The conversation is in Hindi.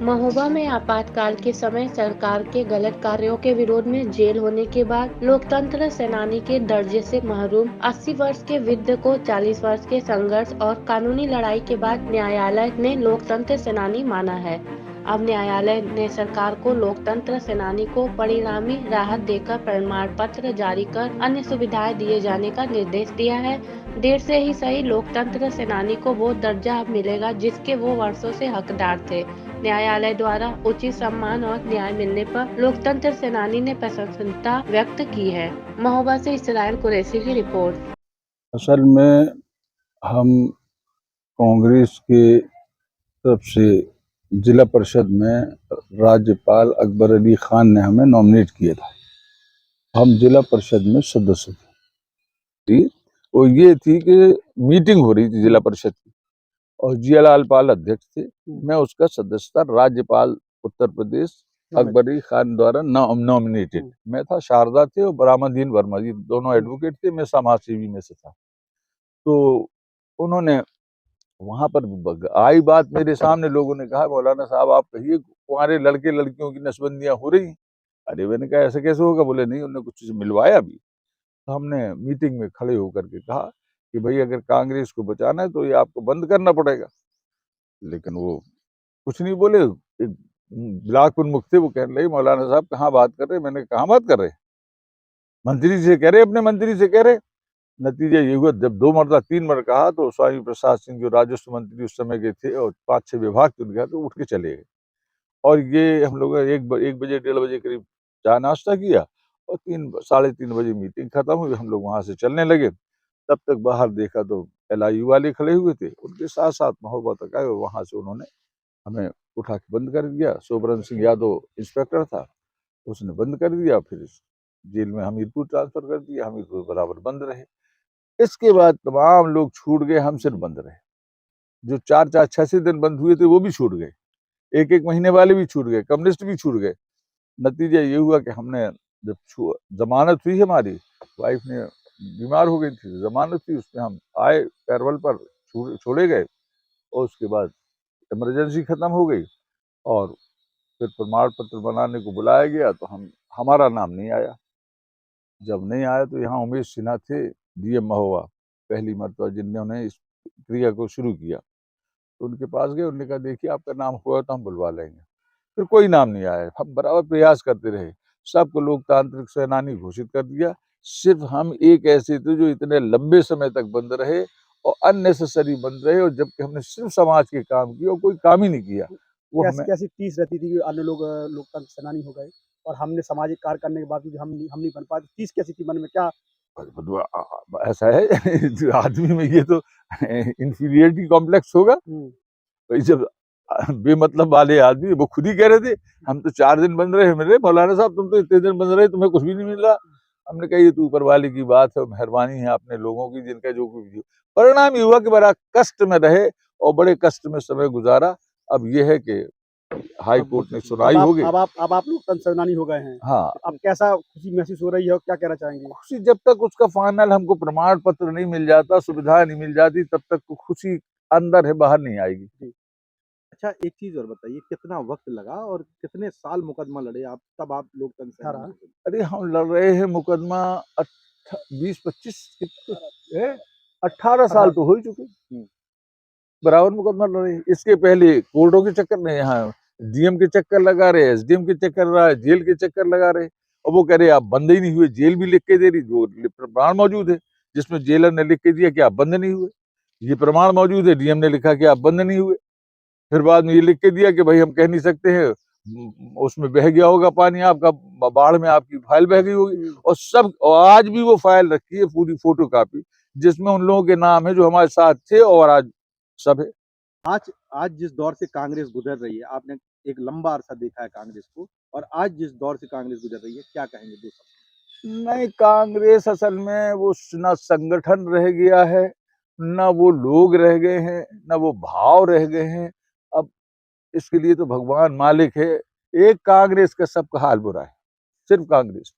महोबा में आपातकाल के समय सरकार के गलत कार्यों के विरोध में जेल होने के बाद लोकतंत्र सेनानी के दर्जे से महरूम 80 वर्ष के वृद्ध को 40 वर्ष के संघर्ष और कानूनी लड़ाई के बाद न्यायालय ने लोकतंत्र सेनानी माना है। अब न्यायालय ने सरकार को लोकतंत्र सेनानी को परिणामी राहत देकर प्रमाण पत्र जारी कर अन्य सुविधाएं दिए जाने का निर्देश दिया है। देर से ही सही, लोकतंत्र सेनानी को वो दर्जा अब मिलेगा जिसके वो वर्षों से हकदार थे। न्यायालय द्वारा उचित सम्मान और न्याय मिलने पर लोकतंत्र सेनानी ने प्रसन्नता व्यक्त की है। महोबा से इसराइल कुरैशी की रिपोर्ट। असल में हम कांग्रेस के तरफ से जिला परिषद में राज्यपाल अकबर अली खान ने हमें नॉमिनेट किया था। हम जिला परिषद में सदस्य थे। और ये थी कि मीटिंग हो रही थी जिला परिषद की और जियालाल पाल अध्यक्ष थे। मैं उसका सदस्य था। राज्यपाल उत्तर प्रदेश अकबर अली खान द्वारा नॉमिनेटेड मैं था। शारदा थे और बरामदीन वर्मा जी दोनों एडवोकेट थे। मैं समाज सेवी में से था। तो उन्होंने वहां पर आई बात मेरे सामने, लोगों ने कहा मौलाना साहब आप कहिए कुंवारे लड़के लड़कियों की नसबंदियां हो रही। अरे मैंने कहा ऐसे कैसे होगा? बोले नहीं, उन्होंने कुछ मिलवाया भी। तो हमने मीटिंग में खड़े होकर के कहा कि भाई अगर कांग्रेस को बचाना है तो ये आपको बंद करना पड़ेगा। लेकिन वो कुछ नहीं बोले। एक ब्लॉक प्रमुख थे, वो कहने लगे मौलाना साहब कहाँ बात कर रहे? मैंने कहाँ बात कर रहे? मंत्री से कह रहे, अपने मंत्री से कह रहे। नतीजा ये हुआ, जब 2 मरतबा 3 बार कहा तो स्वामी प्रसाद सिंह जो राजस्व मंत्री उस समय के थे और 5-6 विभाग के उनके, तो उठ के चले गए। और ये हम लोगों ने 1 बजे 1:30 बजे करीब चाय नाश्ता किया और 3 साढ़े 3 बजे मीटिंग खत्म हुई। हम लोग वहां से चलने लगे। तब तक बाहर देखा तो LIU वाले खड़े हुए थे, उनके साथ साथ महोबा तक आए और वहां से उन्होंने हमें उठा के बंद कर दिया। सोबरन सिंह यादव इंस्पेक्टर था, उसने बंद कर दिया। फिर जेल में हमीरपुर ट्रांसफर कर दिया। हमीरपुर बराबर बंद रहे। इसके बाद तमाम लोग छूट गए, हम सिर्फ बंद रहे। जो 4-4 6-6 दिन बंद हुए थे वो भी छूट गए। 1-1 महीने वाले भी छूट गए, कम्युनिस्ट भी छूट गए। नतीजा ये हुआ कि हमने जब जमानत हुई, हमारी वाइफ ने बीमार हो गई थी, जमानत थी, उसमें हम आए पैरोल पर, छोड़े गए। और उसके बाद इमरजेंसी खत्म हो गई और फिर प्रमाण पत्र बनाने को बुलाया गया तो हमारा नाम नहीं आया। जब नहीं आया तो यहाँ उमेश सिन्हा थे, DM महोबा, पहली मरतबा जिन्होंने इस क्रिया को शुरू किया। तो उनके पास गए, उन्होंने कहा देखिए आपका नाम हुआ तो हम बुलवा लेंगे। फिर कोई नाम नहीं आया। हम बराबर प्रयास करते रहे, सबको लोकतांत्रिक सेनानी घोषित कर दिया। सिर्फ हम एक ऐसे थे जो इतने लंबे समय तक बंद रहे और अननेसेसरी बंद रहे, और जबकि हमने सिर्फ समाज के काम किए और कोई काम ही नहीं किया। वो कैसी हमें कैसी टीस रहती थी कि अन्य लोग लोकतंत्र सेनानी हो गए और हमने सामाजिक कार्य करने के बावजूद हम नहीं बन पाए? टीस कैसी थी मन में? क्या ऐसा है जो आदमी में ये तो इंफीरियरिटी कॉम्प्लेक्स होगा। भाई जब बेमतलब वाले आदमी, वो खुद ही कह रहे थे हम तो 4 दिन बंद रहे। मेरे मौलाना साहब तुम तो इतने दिन बंद रहे, तुम्हें कुछ भी नहीं मिल रहा। हमने कहा ये तो ऊपर वाले की बात है, मेहरबानी है अपने लोगों की, जिनका जो कुछ परिणाम ये हुआ कि बड़ा कष्ट में रहे और बड़े कष्ट में समय गुजारा। अब ये है कि हाई कोर्ट ने सुनाई हो गई। अब आप लोकतंत्र सेनानी हो गए हैं। हाँ, अब कैसा खुशी महसूस हो रही है और क्या कहना चाहेंगे? खुशी जब तक उसका फाइनल हमको प्रमाण पत्र नहीं मिल जाता, सुविधाएं नहीं मिल जाती, तब तक तो खुशी अंदर है, बाहर नहीं आएगी। अच्छा, एक चीज़ और बताइए, कितना वक़्त लगा और कितने साल मुकदमा लड़े आप, तब आप लोकतंत्र सेनानी हो गए? अरे हम लड़ रहे हैं मुकदमा 20-25 कितने 18 साल तो हो ही चुके। बराबर मुकदमा लड़े। इसके पहले कोर्टों के चक्कर में, यहाँ DM के चक्कर लगा रहे, SDM के चक्कर लगा रहे, जेल के चक्कर लगा रहे। और वो कह रहे आप बंद ही नहीं हुए। जेल भी लिख के दे रही, जो प्रमाण मौजूद है जिसमें जेलर ने लिख के दिया कि आप बंद नहीं हुए। ये प्रमाण मौजूद है, DM ने लिखा कि आप बंद नहीं हुए। फिर बाद में ये लिख के दिया कि भाई हम कह नहीं सकते हैं, उसमें बह गया होगा पानी आपका, बाढ़ में आपकी फाइल बह गई होगी। और आज भी वो फाइल रखी है, पूरी फोटो कॉपी, जिसमें उन लोगों के नाम है जो हमारे साथ थे और आज सब है। आज जिस दौर से कांग्रेस गुज़र रही है, आपने एक लंबा अरसा देखा है कांग्रेस को, और आज जिस दौर से कांग्रेस गुज़र रही है, क्या कहेंगे 2 शब्द? नहीं, कांग्रेस असल में वो ना संगठन रह गया है, ना वो लोग रह गए हैं, ना वो भाव रह गए हैं। अब इसके लिए तो भगवान मालिक है। एक कांग्रेस का सबका हाल बुरा है, सिर्फ कांग्रेस।